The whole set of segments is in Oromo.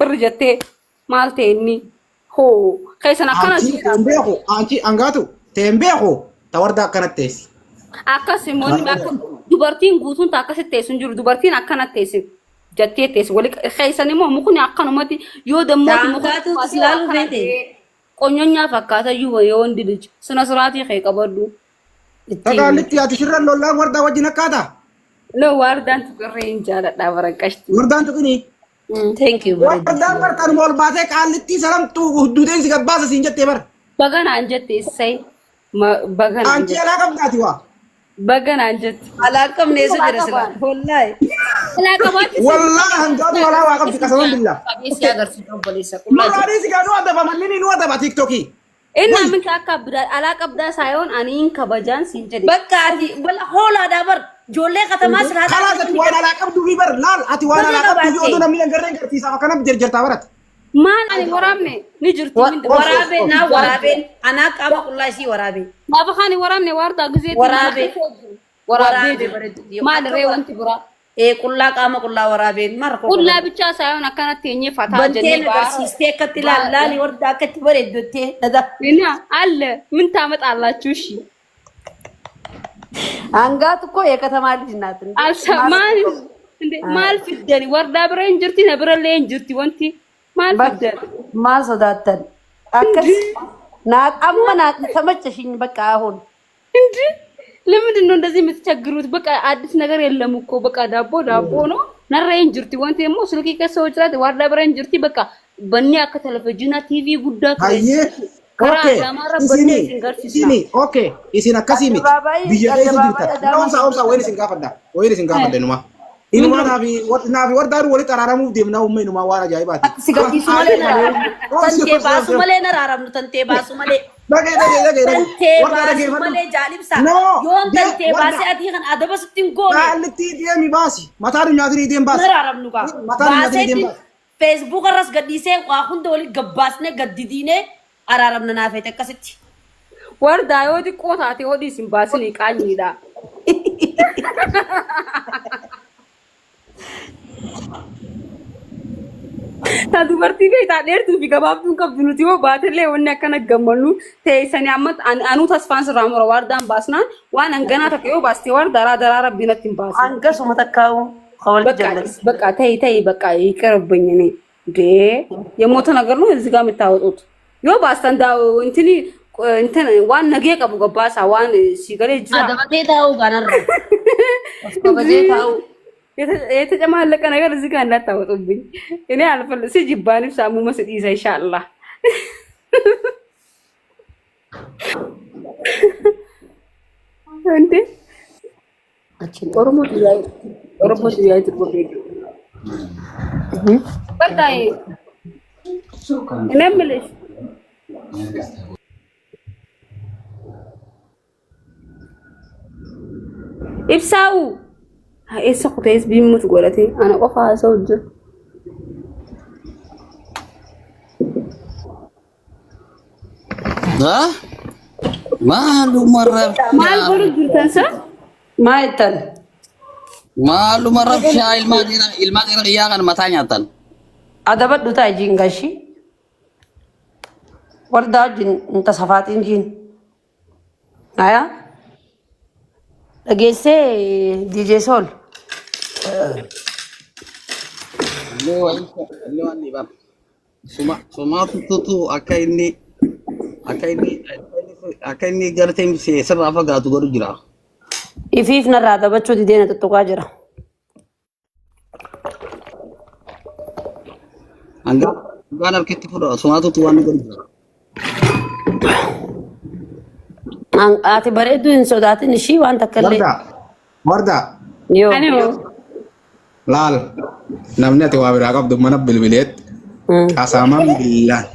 warri jettee maal ta'inni hoo keessan akkana anchi angatu tembeeko ta warda akkanatti teessi. Akkas immoo akka dubartiin guutuun akkasitti teessu jiru dubartiin akkanatti teessi jettee teessi wali keessan immoo mukni akkanumatti yoo dammooti Angatu silaalu beete. qonyonyaa fakkaata yoo hundi liji sina suraatii kee qabaddu. Tagaalitti ati shirran lollaan wardaa wajjin akkaata. No wardaan tuqirree hin jaaladhaa baranqashti. Wardaan tuqini. Thank you. Wardaan bartaan mool baatee qaalitti salamtu hudduuteen si gabbaasa siin jettee bar. Baganaan jette essay baganaan Anchi jette. alaa qabdaati waa. Baganaan jette. Alaaqam neessa jira sila. Wallahi. Alaa qabaatti. Wallaahi hangaatu walaa waa qabdi qasaman billaa. Qabeessi agarsiisu obboleessa qullaa. Nuraanis gaa nu adaba manni nu adaba TikTokii. Inni min akka abdaa alaa qabdaa saayoon aniin kabajaan siin jedhe. Bakka ati wala hoolaadhaa bar. Ijoollee katamaa siraataa. Kalaas ati waan alaa qabdu fi bar laal ati waan alaa qabdu fi oduu namni agarree garsiisaaf akkanatti jarjartaa barat. Maal ani waraabne ni jirti. Waraabee naa waraabeen anaa qaama qullaa isii waraabee. Gaafa kaani waraabne waardaa gisee. Waraabee. Waraabee. Maal ree wanti biraa. Qullaa qaama qullaa waraabeen marko. Qullaa bichaa saayoon akkanatti eenyee fataa jennee Banteen agarsiistee akkatti laali warda akkatti bareeddottee dada. Ina alle min taamaxaalaችሁ እሺ Hangaatu koo የከተማ ልጅ ናት። ማል እንዴ ማል ፍደኒ ወርዳ ብረ እንጅርቲ ነብረለ እንጅርቲ ወንቲ ማል ፍደኒ ማል ሶዳተን አከስ ናት አመናት ተመቸሽኝ በቃ አሁን እንዴ ለምንድን ነው እንደዚህ የምትቸግሩት? በቃ አዲስ ነገር የለም እኮ በቃ ዳቦ ነው ነረ እንጅርቲ ወንቲ ደግሞ ስልክ ከሰዎች ራት ወርዳ ብረ እንጅርቲ በቃ በእኛ ከቴሌቪዥን ቲቪ ጉዳይ Isini okay isin akkasii miti biyya keessa jirtan oomsa wayni isin gaafadha numa inuma naafi wardaan walitti araaramuuf deemnaa uumma inuma waan ajaa'ibaati. Sigachiisu malee tantee baasu malee naraaramnu tantee baasu malee. Tantee baasu malee jaalibsa yoon tantee baasee adii kan adaba sittiin goone. Kaallitti deemi baasi mataan nyaatii deem baasi. Naraaramnu kaa baasee Facebook irras gadhiisee waa hunda waliin gabbaasnee gaddidiinee. Araramna naafete akkasitti wardaa yoo xiqqoo taate hodhii isin baasanii qaanyiidha. Ta dubartii beektaa dheertuu fi gabaabduun qabdu nuti yoo baatellee wanni akkana gammannu teessanii amma anuu tasfaan sirraa mura wardaan baasnaan waan hanganaa takka yoo baastee wardaa daraa rabbiin ittiin baasa. Hangasuma takkaa'u kawal jallas. በቃ ተይ በቃ ይቀርብኝ እኔ እንዴ የሞተ ነገር ነው እዚህ ጋር የምታወጡት yo bastanda እንትን ዋን ነገ ቀቡ ገባሳ ዋን ሲገለ ጅራ አደበቴ ታው ጋነር አስከበቴ ታው የተጨማለቀ ነገር እዚህ ጋር እንዳታወጡብኝ እኔ አልፈል ሲጅባኒ ሳሙ መስጥ ይዛ ኢንሻአላህ እንዴ ኦሮሞ ዲያይ ትቆዴ በቃይ እኔ ምልሽ ibsau esa kutes bimut golate ana qofa sawj malu marab mal bolu durtan sa maitan malu marab sha ilma dira ya kan matanya tan adabat duta jingashi warda jin inta safatin jin aya agese DJ Sol lo ani bab suma tutu akaini gartem se sarrafa gaatu goru jira ifif narada bacho di dena to jira anga ganar kitti fudo suma tutu wan goru jira ati bareedu hin sodaatin ishii waan takkalle warda yo laal namni ati waa biraa qabdu mana bilbileet qasaaman billaan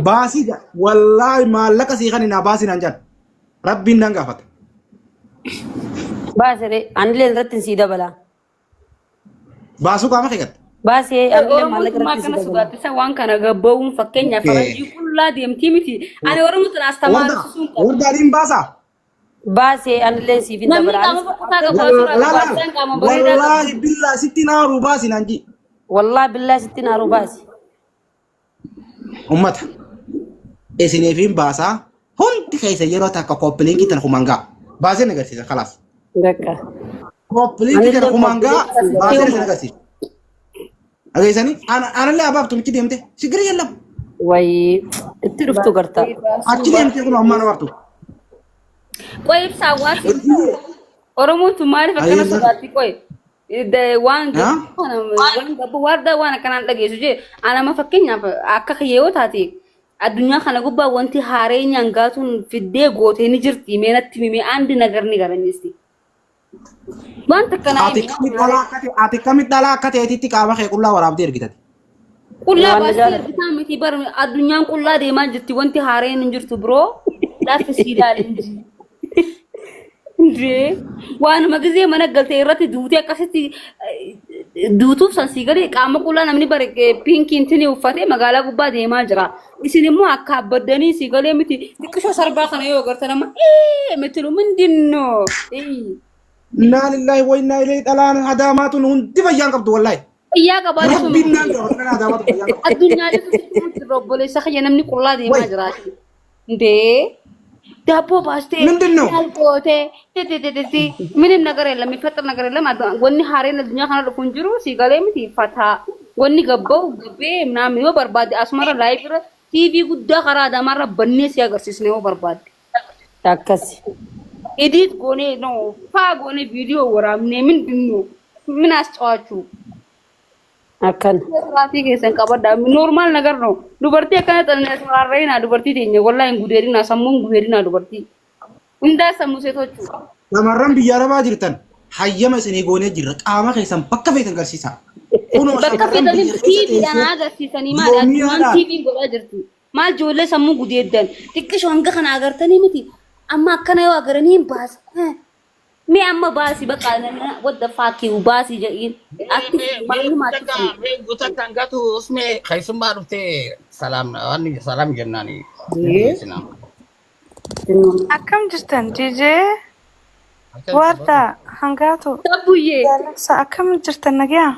baasii wallaahi maallaqa sii kan hinaa baasii naan jedhan rabbiin nan gaafata baasire anilee irratti sii dabala baasuu qaama keegatte baasee anilee maallaqa irratti kana sugaatisa waan kana gabbawuun fakkeenyaaf faranjii qullaa deemtii miti ani oromoo tan astamaarisuun wardaadhiin baasaa baasee anillee siif hin namni dabalaa. qaama fokkotaa qabu asirraa qaama bareedaa qabu. wallahi billahi sitti naaru baasi nanji Wallaahi billaa sitti naaru baasi. ummata isiniifin baasaa hundi keessa yeroo takka koppiliinkii tan humangaa baasee nagarsiisa kalaas Bakka. koppiliinkii tan humangaa baasee nagarsiisa ageessanii anallee abaaf tumichi deemte sigiri yallam Wayii itti dhuftu gartaa. achi deemte kun ammaan abaaftu Qoy ibsaa waasi. Oromootu maaliif akkana sodaatti qoy. Waan gabbu warda waan akkanaan dhageessu jee anama fakkeenyaaf akka kiyyoo taate addunyaa kana gubbaa wanti haaree nyaangaatuun fiddee gootee ni jirti meenatti mimee andi nagar ni garanyisti. Wanta kana ati kamit dhalaa akka ta'eetitti qaama kee qullaa waraabdee ergitati. qullaa baasii ergitaa miti bar addunyaan qullaa deemaa jirti wanti haareen hin jirtu biroo laaffi siidaa leenji. Ndee waanuma gisee mana galtee irratti duutee akkasitti duutuuf san siigalee qaama qullaa namni bare pinkiin tini uffatee magaalaa gubbaa deemaa jira. Isin immoo akka abbadanii siigalee miti xiqqishoo sarbaa kana yoo agartan amma mitilu mindinno. Inna lillahi wa inna ilayhi dhalaan hadaamaatuun hundi fayyaan qabdu wallahi. Fayyaa qabaa Rabbiin naan qabu hadaamaatu fayyaan qabdu. addunyaa irratti robboleessa kiyya namni qullaa deemaa jiraati. Ndee daaboo baastee ምንድነው gootee ምንም ነገር የለም የሚፈጠር ነገር የለም ወኒ ሀሬን አዱኛ ካና ልኩን ጅሩ ሲጋሌ ምት ይፈታ ወኒ ገባው ገቤ ምናምን ነው በርባድ አስመራ ላይ ብረ ቲቪ ጉዳ ከራ ዳማራ በኔ ሲያገርሲስ ነው በርባድ Akkas. ኤዲት ጎኔ ነው ፋ ጎኔ ቪዲዮ ወራምኔ ምንድነው ምን አስጫዋችሁ Akkan. Raati keessan qabadha normal ነገር ነው dubartii akkana xalne sarareena dubartii teenya wallahi gudeerina sammuun gudeerina dubartii hunda sammu seetochu Namarran biyya arabaa jirtan hayyama isinii goonee jirra qaama keessan bakka feetan garsiisa. bakka fedanii TV dhaan agarsiisanii maal addunyaa TV godhaa jirti maal ijoollee sammuu gudeeddan xiqqishoo hanga kana agartanii miti amma akkana yoo agaranii hin baasa me amma baasi bakka what the fuck you baasi jedhiin atti maaluma atti Guta tangatu usme khaisumba rufte salam jennani. Akkam jirtan jijee warda hangaatu tabbuyyee sa akkam jirtan nagaa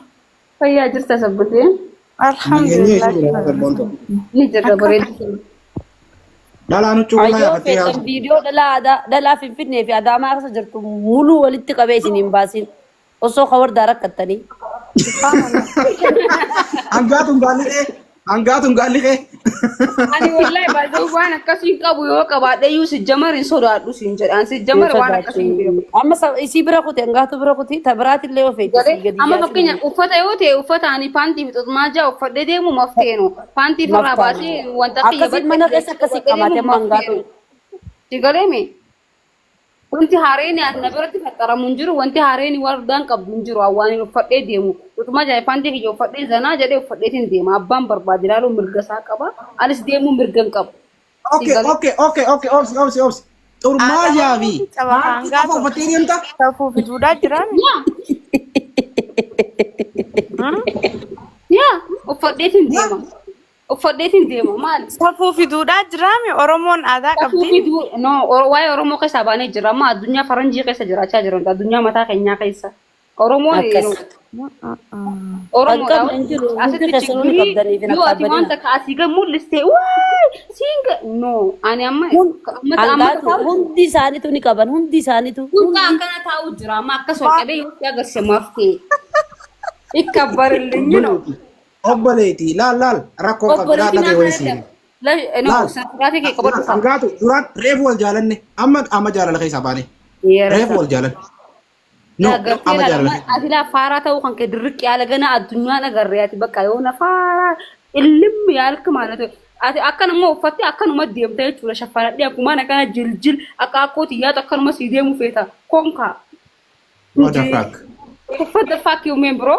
fayyaa jirta sabbutee alhamdulillah ni jirra bareedu Dhalaan huccuu qullaa Ayyoo yaafattee feetan yaa'u. viidiyoo dhalaa Finfinnee fi Adaamaa keessa jirtu muluu walitti qabee isin hin baasin. Osoo kawardaa rakkattanii. Hangaatuun gaalliqee. ani wallahi baay'ee waan akkasiin qabu yoo qabaadhe iyyuu si jamarin sodaadhu siin jedhaan si jamar waan akkasiin beeku. Amma isii bira kuti hangaatu bira kuti ta biraatillee of eeggisi. Amma fakkeenya uffata yoo ta'e uffata ani paantii fi xutmaajaa uffadhee deemu mafteenu paantii firraa baasee wanta Akkasiin mana keessa akkasii qabaatee hangaatu. Sigaleeme wanti haareen asna biratti faxaramu hin jiru wanti haareen wardaan qabdu hin jiru awwaaniin uffadhee deemu xutmaajaa paantii kiyya uffadhee zanaa jedhee uffadheetiin deema abbaan barbaade ilaaluu mirga isaa qaba anis deemuu mirga hin qabu. Okay. Obsi. Xurmaajaa fi hangaatu uffattee deemta. Tafuu fiduudhaa jiran Yaa uffadheetiin deema. Uffadheetiin deema maali? tafuu fiduudhaa jiraami Oromoon aadaa qabdi. No, waa'ee Oromoo keessa baanee jira amma addunyaa faranjii keessa jiraachaa jiran addunyaa mataa keenyaa keessa. Oromoon Oromoodha. Asitti chiggii yoo ati wanta kaasii gad mul'istee waay siinga no ani amma Hundi isaaniitu ni qaban hundi isaaniitu. Kunta akkana taa'u jira amma akkas ol qabee yoo itti agarsiise maftee. Ikkabbarillee you know. Obboleetii laal rakkoo qabdaa dhagee wayisiin. Hangaatu duraan reefu wal jaalanne amma jaalala keessaa baane. Reefu wal jaalanne. No amma jaalala. Ati laa faaraa ta'uu kan kee dirriqqi yaala gana addunyaa agarree ati bakka yoo na faaraa illimmi yaalka maalatu ati akkanuma uffattee akkanuma deemta jechuudha shaffaradhee akkuma akkana jiljil akka akkooti yaatu akkanuma sii deemu feeta konkaa. What the fuck? What the fuck you mean bro?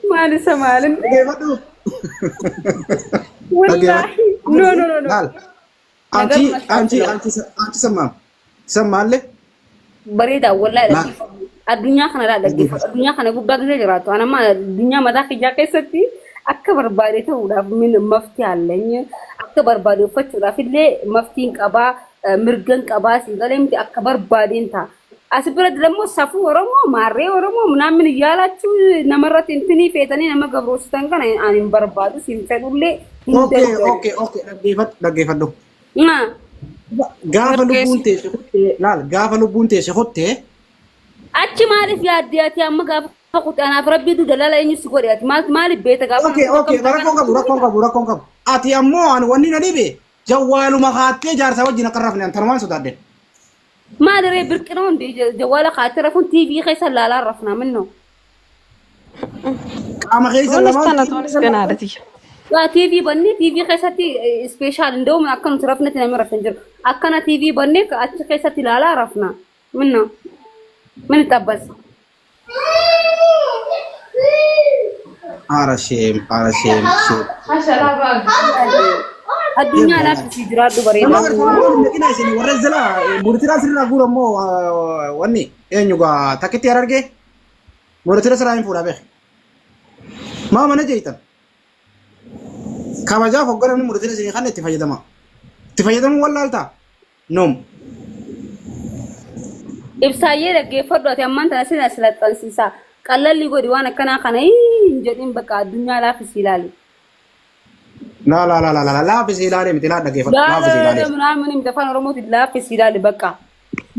Maali samaalin? Wallahi. No. Laal. Anti sammaalle. Bareeda wallahi addunyaa kana dhaggeeffatu addunyaa kana gubbaa gisee jiraatu anamma addunyaa mataa kiyyaa keessatti akka barbaade ta'uudhaaf min maftii alleenye akka barbaade uffachuudhaaf illee maftiin qabaa mirgan qabaa singalemti akka barbaadeen ta'a. As bira ደግሞ ሰፉ ኦሮሞ ማሬ ኦሮሞ ምናምን እያላችሁ ነመረት እንትኒ ፈተኒ ነመ ገብሮስተን ከነ አን በርባዱ ሲንፈዱሌ ኦኬ ደገፈዶ ጋፈ ሉቡንቴ ላል ጋፈ ሉቡንቴ ሲሆቴ አቺ ማሪፍ ያዲያት ያመ ጋፈ ፈቁጣና ፍረቢዱ ደላላ እኝስ ጎሪያት ማል ቤተ ጋፈ ኦኬ ረኮን ቀቡ አቲ አሞ አን ወኒ ነዲቤ ጀዋሉ መኻቴ ጃርሳ ወጅነ ቀረፍነ አንተርማን ሱዳደን ما ادري بركنون دي جواله خاطرفون تي في خيس لا عرفنا منه قام خيس لا استنى عادتي لا تي في بني تي في خيساتي سبيشال ندوم اكن صرفنا تنمر فنجر اكن تي في بني اتش خيساتي لا عرفنا منه من تبس ارشيم الدنيا لا تجراد بريده كنا سيني ورزلا مورتيرا سيرنا غورمو وني اينيغا تاكيتي ارغي مورتيرا سراين فورا به ما من جيتا كاباجا فغرم مورتيرا سيني خانه تفايدما ولا التا نوم ابسايه دغه فدوت يمان تنسنا سلطنسيسا قلل لي غدي وانا كنا خناي جدين بقى الدنيا لا فسيلالي لا في سيلالي متلا دغه لا في سيلالي لا من متفان رموت لا في سيلالي بقى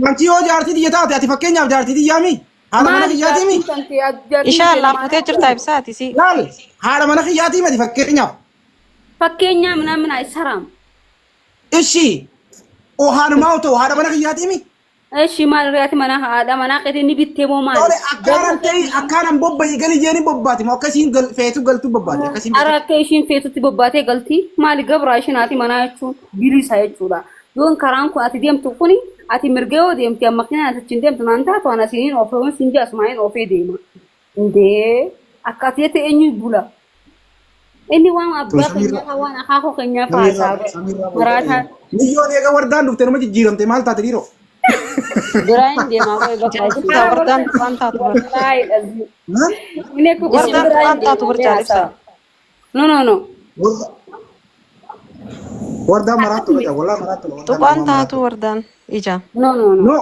انتي هو جارتي دي تاعتي اتفكينيا جارتي دي يامي هذا من خياتي مي ان شاء الله فتجر طيب ساعتي سي لا هذا من خياتي ما تفكينيا فكينيا من ايسرام ايشي او هذا ماوتو هذا من خياتي مي ايش ما رياتي منا هذا منا قدني بيتمو ما اكارن بوبا يغلي جيني بوباتي ما كسين فيتو غلطو بوباتي كسين اراكيشين فيتو تي بوباتي غلطي مالي غبراشناتي مناچو بيري سايچولا يون كرانكو اتي ديم تكوني اتي مرغيو ديم تي مخنا اتي ديم تنانتا توانا سينين اوفون سينجا اسماعيل اوفي ديما اندي اكاتيتي اني بولا اني وان ابرا كنيا وانا خاخو كنيا فاسا مراتا نيون يغا وردان دفتر ما جيرمتي مالتا تديرو Durain dia mau baca وردان فانتا تو ini aku وردان فانتا تو برجالسا no وردان مراتو ولا مراتو تو فانتا تو وردان ايجا no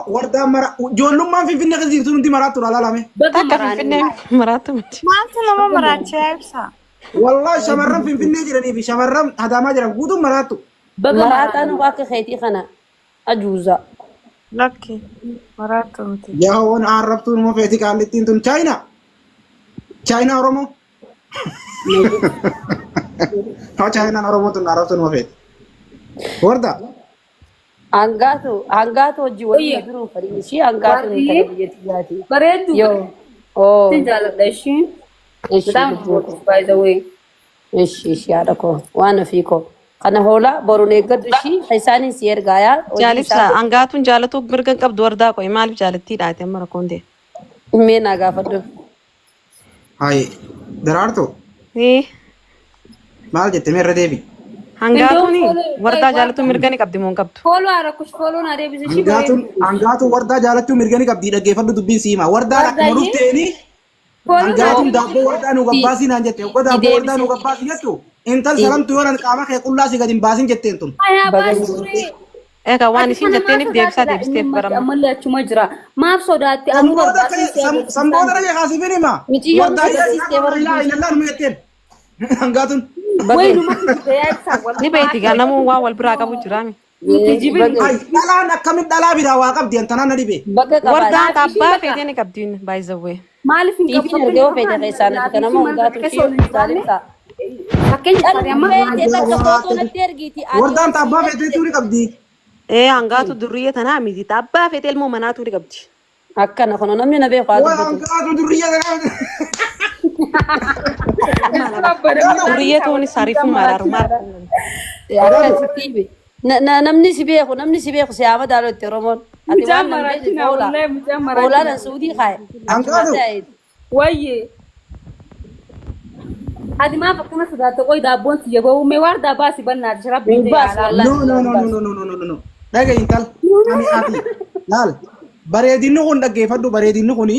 وردان مرا جولو ما في نغزير انت مراتو لا لا مي تاكا في النيم مراتو ما انت لما مراتي عيبسا والله شمرم في نجرني في شمرم هذا ما جرى قدو مراتو مرات انا واقع خيتي خنا اجوزا لكي مراتو يا هون عرفتو ما فيتي قالتي انتم تشاينا رومو ها تشاينا رومو تو عرفتو ما فيت وردا angato ji wani duru fari shi angato ne ta biyati baredu yo oh tinjala dashi by the way ايش يا دكو وانا فيكو انا هولا بروني قد شي حساني سير غايا جالبسا انغاتون جالتو مرغن قبد وردا كوي مالب جالتي دايته مركوندي مين اغافد هاي درارتو ايه مال جت مير ديبي انغاتوني وردا جالتو مرغني قبدي مون قبد follow ara kush follow na re bizi angaatu warda jaalatu mirgani qabdi dhageeffadhu dubbiin siima warda akkuma dhufteeni angaatu daabbo warda nu gabbaasi naan jette uga daabbo warda nu gabbaasi jettu intal salamtu yoran qaama kee qullaa si gadin baasin jetteen tun aya basuri eka waan isin jetteeniif deebisa deebisteef barama amalle achuma jira maaf sodaatti anu sambooda rage kaasifin hima warda ilallaan nu jetteen angaatun waynu makti yaaysa ni beeti ganamu waa wal biraa qabu jiraami dhalaan akkamit dhalaa biraa waa qabdi antanaan na dhibe wardaa tabbaa feetee ni qabdiin by the way maalif hin ifi ergeo fete keessaana kanama hundaatu shi saalimsa wardaan tabbaa feeteetu ni qabdi hangaatu durriyyee tanaa miti tabbaa feetee ilmoo manaatu ni qabdi akkana kono namni na beeku hangaatu durriyyee durriyyee tooni sarifu mararu namni si beeku siyaama daalotti oromoon ati waan namni oolaanan suudii kaaye wayye adi maaf akkana sodaate qoy daabboon si jaboo mee waar daabbaa si bannaati rabbi no dhagayin tal ani ati laal bareedinni kun dhaggeeffadhu bareedinni kuni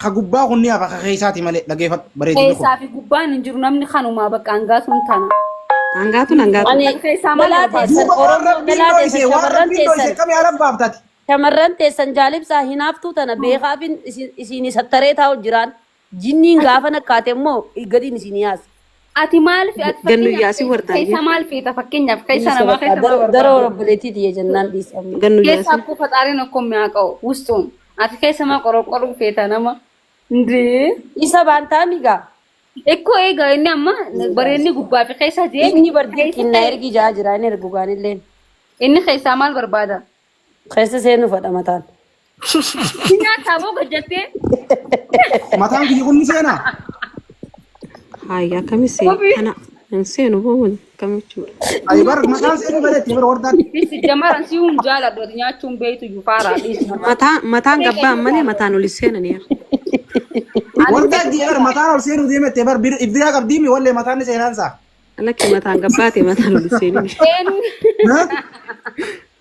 gubbaa kun ni hafa ka keessaati malee dhageeffadhu bareedina kun. Keessaa fi gubbaan hin jiru namni kanumaa bakka hangaasuun tana. Hangaatuun hangaatuun. Ani dhalaa teessan Oromoo dhalaa teessan shamarran teessan. Kamii haala baaftaati. Shamarran teessan jaalibsaa hinaaftuu tana beekaafin isin sattaree taa'u jiraan jinniin gaafa nakkaate immoo gadiin isin yaasa. Ati maal fi ati Gannu yaasii wartaa. keessa maal feeta fakkeenyaaf keessa namaa keessa maal Daroo obboleettiiti jennaan dhiisamu. Gannu keessa yaasii. akkoo faxaariin akkoo mi'aaqa'u wustuun ati keessa maa qorqoruu feeta nama ndee Isa baantaa migaa. ekkoo eegaa inni amma bareedni gubbaa fi keessa deemi Inni bardii kinna ergi jaa jira inni ergu gaanillee. inni keessaa maal barbaada Keessa seenuu fadha mataan. nyaataa boo gajjattee Mataan kiyya kun ni seenaa. Hayi akkamisi kana hin seenu boon akkamichuudha. Ayi bar mataan seenuu bareetti bar wardaan. isi jamaran si hun jaaladhu ati nyaachuun beeytu iyyuu faaraa dhiisna Mataan gabbaa malee mataan ol seenaniira. Wardaan diya bar mataan ol seenuu deemette bar ibdiraa qabdiimi wallee mataan ni seenaansa. Lakki mataan gabbaate mataan ol seenini. seenuu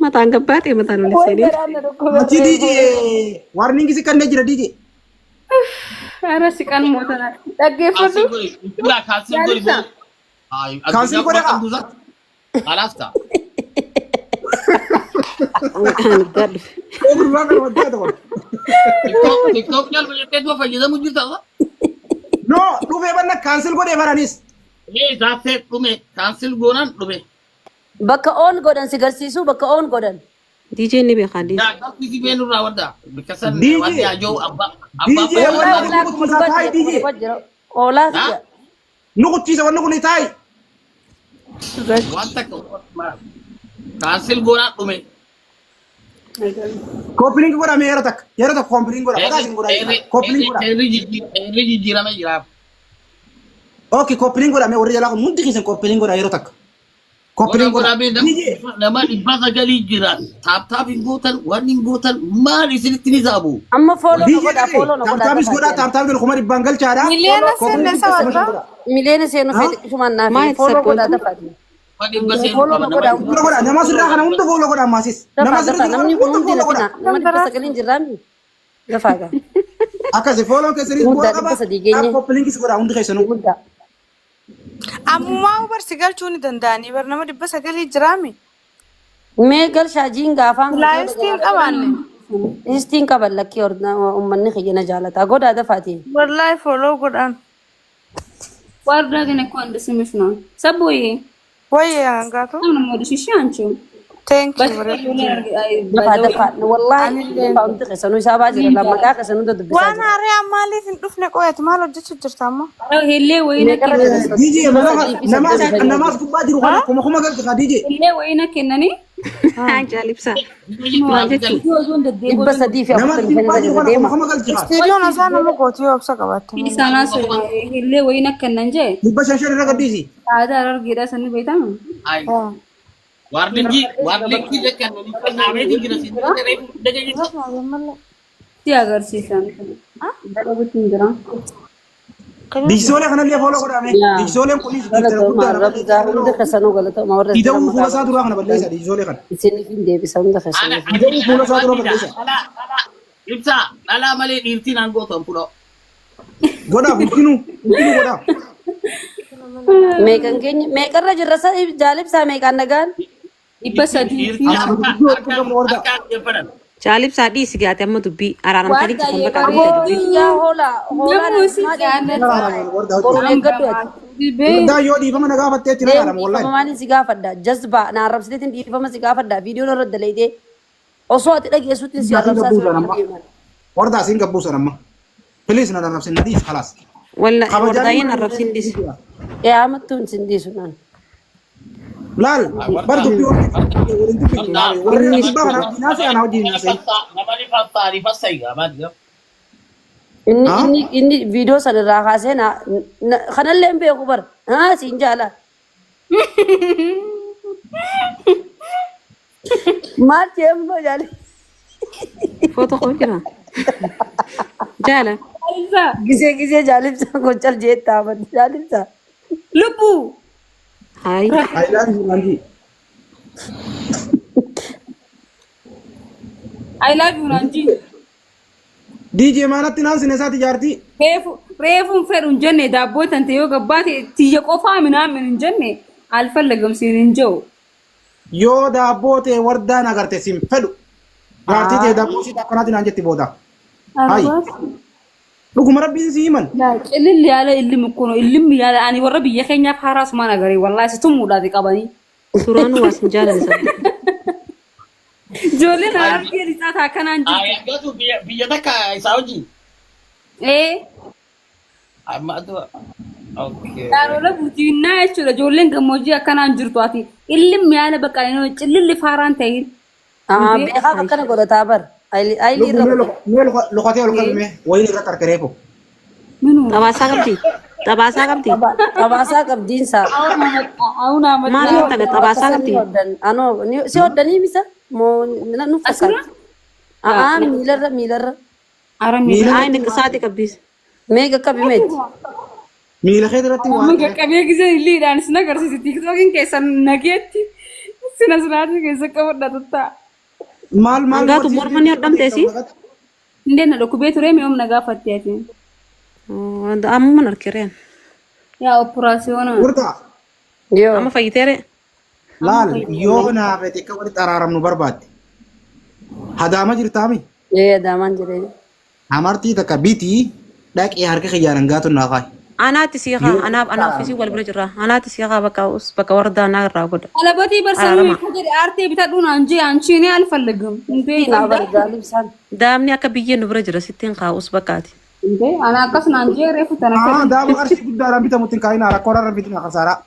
Mataan gabbaate mataan ol seenini. Machi DJ warningi si kannee jira DJ. Ara si kan mootana dhaggeeffatu Kaansil godhe kaa. Alaafta. Gadhu. Ogurumaa kana waddaa ta'u. TikTok nyaalma jettee dua fayyadamu jirta. No dhufee banna kaansil godhee baranis. Zaafee dhume kaansil goonaan dhume. Bakka oon godhan si garsiisu bakka oon godhan. DJ ni beekaa DJ. Daakii beenurraa wadda. Bikasan DJ. wadda ajoo abba DJ wanna kun kutaa taa'e DJ. Oolaa Nukuchiisa wanna kun taa'e. wanta kaansil goonaan dhume. Koppiliin godhame yeroo takka koppiliin godhame. Wadaa isin godhame. Koppiliin godhame. Eerri jijjiirame jiraaf. Okay koppiliin godhame warri jalaa kun hundi keessan koppiliin godha yeroo takka. Koppiliin godhame. DJ. Nama dhibba sagalii jira. Taaptaap hin gootan waan hin gootan maal isinitti ni saabu. amma fooloo DJ godha fooloo taaptaapis godha taaptaapis kuma dhibbaan galchaadha. Miliyoona seenne sawarra. miliyoona seenuu fedhi shumaan naaf Maal fooloo godha sabboon? dafaati. Waan dhibba seenuu Fooloo qaba godha nama. Fuula godha nama sirraa kana hunda fuula godha ammasis. Nama Dafa sirraa namni kana hunda hundi fuula godha. nama dhibba sagaliin jirraami. Dafaaga. Akkasi fooloon keessanii Hunda bu'aa dhibba qaba. sadii geenye. Koppiliin kis godha hundi keessanuu. Guddaa. Ammumaa barsi galchuu ni danda'anii bar nama 900 jiraami. Mee galshaajiin gaafaan Laayistiin qabaanne. istiin qaban lakkii uummanni kiyyana jaalataa godhaa dafaati. Wallahi follow godhan. warda gane ko anda simish no saboye Wayye hangaatu. ana mo dishi anchu Thank bas you. Dafa dafa wallahi faamti qeessanu isaa baajira lama maqaa qeessanu dubbisaa Waan jira. haree ammaaliif hin dhufne qo'eetu maal hojjechuu jirta ammoo? helle wayna DJ namaas gubbaa jiru kana kuma galti kaa DJ. helle wayna kennani Jaalibsaa. dhibba sadii fi Namaas afurtamii gubbaa jiru shanii kana deema. kuma galti kaa. Stuudiyoon isaa nama gootii yoo obsa qabatte. isana so helle wayna kennan je Dhibba shan irra gaddisi. ada arar gida sanu beetama Ay. Warningi dekkan ni kan aamee jira sin dagee. si agarsiisan dara butin jira Diksoolee kanallee fooloo godhame. Diksooleen kunis Rabbi gaafa hunda qeessanuu galatoomaa warra Ida'uu fuula isaa duraa kana balleessa diksoolee kana. isiniif hin deebisa hunda qeessanuu. Ida'uu fuula isaa duraa balleessa. Ibsa dhalaa malee dhiirtiin aangootan fudhoo. Godhaa bulchinuu godhaa. Meeqan keenya meeqarra jirra jaalibsaa meeqaan nagaan? dhibba sadii fi Akkaan jedhan. Jaalibsaa dhiisi gaate amma dubbii araaramtanii Warda kan bakka yeroo dubbii. Biyyaa hoolaa namu si jaanata boruu eeggadhu ati. Wardaa yoo dhiifama na gaafattee itti nagaadhama wallahi. Dhiifama si gaafadha jazbaa na arrabsiteetiin dhiifama si gaafadha viidiyoon irra daleedee osoo ati dhageessuutiin si arrabsaa si deeman. Wardaa siin gabbuusan amma. Please na arrabsin na dhiis khalaas. Walla wardaayin arrabsiin dhisi. Qiyaamattuun sin dhiisu naan. Laal bar dubbii warri dhibbaa kana naasee ana wajjin naasee. Namani fassaarii fassaayi gaamaati. Inni viidiyoo sana irraa kaasee kanallee hin beeku bara. Haa siin jaala. Maal jeemnoo jaali. Foto koo jira. Jaala. Gisee jaalibsaa gochal jeettaa badi jaalibsaa. lubu Hayi. Ayilaan jiruanji. I love you Ranji DJ maanatti naan sinesaati jaartii. reefuun fedhu hin jenne daabboo tante yoo gabbaate tiyya qofaa minaamin hin jenne alfallagam siin hin jiru. Yoo daabboo ta'e wardaan agarte sin fedhu. Jaartii ta'e daabboo si akkanaatti naan jetti booda. Hayi. Dhuguma rabbiin si himan. Ililli yaala ilmi kuno ilmi yaala ani warra biyya keenyaaf haaraas maan agaree wallaahi situ muudhaati qabanii. Suuraan waas hin jaalalisa. Ijoolleen argee risaata akkanaan jirti. Ay, angatu biyya takka isaa hojii. Amma okay. Daaroola bulchiinnaa jechuudha ijoolleen gammoojjii akkanaan jirtu ati ilmi yaala bakka cililli faaraan ta'in. Beekaa akkana godhataa bar. Ayili irra. Lokatee ol qabime wayini irra karkareefu. Tabaasaa qabdi. Tabaasaa qabdi. Tabaasaa qabdiinsa. Maal yoo taga tabaasaa qabdi. Si hoddanii misa moo nu fakkaata. Miilarra. Ay ni saati qabdis. Meeqa qabimeeti. Miila kee irratti waan. Amma qabee gisee illiidhaan sin agarsiisi tiktookiin keessan nageetti sinaati keessa qabadha ta'a. Maal Angatu mormani hodhamteesi. Indeen na dhukubee ture mi'oom na gaafattee ati. Amma narkireen. Yaa operaasiyoona. Urta. Yoo. Amma fayyiteere. Laal yoo naafete akka walitti araaramnu barbaadde. Hadaama jirtaami. Adaamaan jireen. Amartii takka bitii dhaqee harka kiyyaan gaatu naafaa. Anaati siiqa anaaf isii wal bira jirra. Anaati siiqa bakka wardaa naa irraa godha. Alabatii barsamii jedhe aartee bitadhuun anjii anchiinee alfallagam. Daamni akka biyyeen nu bira jira sittiin kaa'us bakkaati. Ana akkas naanjee reefu tana. Daama qarshii guddaadhaan bitamutti hin kaa'ina rakkoodhaan bitina khasaaraa.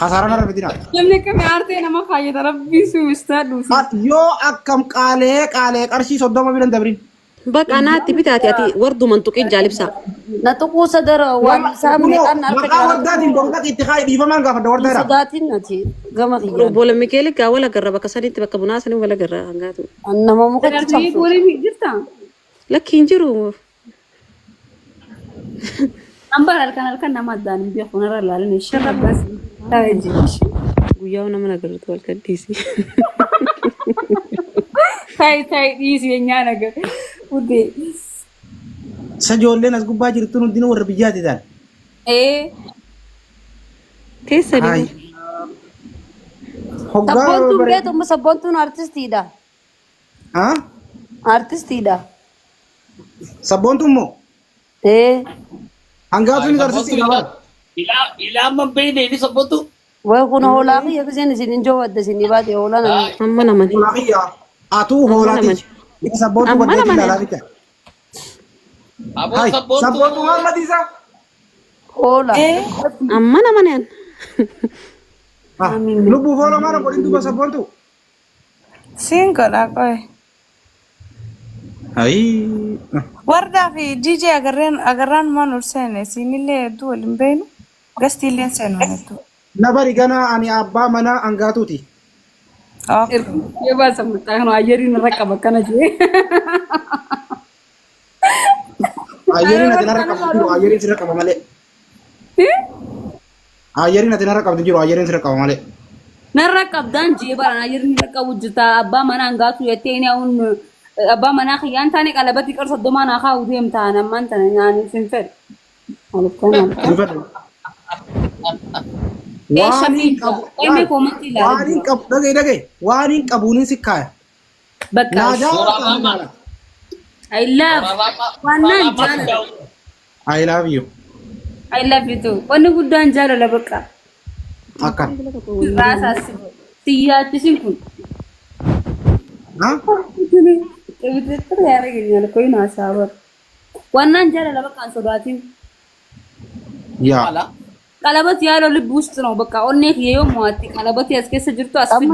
Khasaaraa narra bitina. Namni akkamii aartee nama fayyada rabbii suwistaa dhuusi. Yoo akkam qaalee qarshii 30 bilan dabrin. Bakka anaatti bitaati ati warduman tuqii jaalibsa. Na tuquusa dara waan isaa meeqaan harka jira. Wardaatiin dongaa itti kaa'ee dhiifamaan gaafadha wardaadha. Sodaatiin ati gama kiyyaa. Bola Mikeeli gaa wala garra bakka sanitti bakka bunaa sanii wala garra hangaatu. Nama muka Darbii goolii jirta. Lakkiin jiru. Ambar halkan nama addaan hin beeku narra ilaalin ishee rabbaas taa'ee jirti. Guyyaa nama nagaratu wal kadhiisi. Taa'ee dhiisi nyaana gadi. Udee. Sajoolleen as gubbaa jirtu hundinuu warra biyyaati ta'an. Keessa bitu. Sabboontuun beektu sabboontuun artistiidha. Haa? Artistiidha. Sabboontuun moo? Hangaatuun artistiidha bara. Ilaa man beeyne ni sabboontu. Way kun hoolaa kiyya giseen isin hin joowadda isin baate hoolaa nama. Amma namani. Hoolaa kiyya. Atuu hoolaati. Sabboontu baddeetti ilaalaa bitta. Aboo sabboontu. Sabboontu maal matiisa? Hoolaa. Amma namani. Lubbuu fooloo maal godhin duuba sabboontu? Siin godhaa qoye. Ayii. Wardaa fi DJ agarraan maan ol seene siinillee hedduu waliin beenu gastiillee seenu hedduu. Na bari gana ani abbaa manaa hangaatuuti. Yoo baasa mucaan ayyeriin irra qaba kana jee. Ayyeriin ati narra qabdu jiru ayyeriin sirra qaba malee. Ayyeriin ati narra qabdu jiru ayyeriin sirra qaba malee. Narra qabdaan jee baraan ayyeriin irra qabu jirta abbaa manaa hangaatu jettee inni awun abbaa manaa kiyyaan taane qalabatti qarsa domaa naa kaa'u deemtaan ammaan tana nyaanii sin fedhu. Waan hin qabuun si kaaya. Bakka I love wannan jaalala. I love you. I love you too. Wanni guddaan jaalala bakka. Akkan. Raasaas siyyaachisin kun. Wannan jaalala bakka an sodaatin. Yaa. Qalabati yaalo lubbi ውስጥ ነው በቃ ኦኔክ የየው ሟቲ ቀለበት ያስከሰ ጅርቱ አስፍደ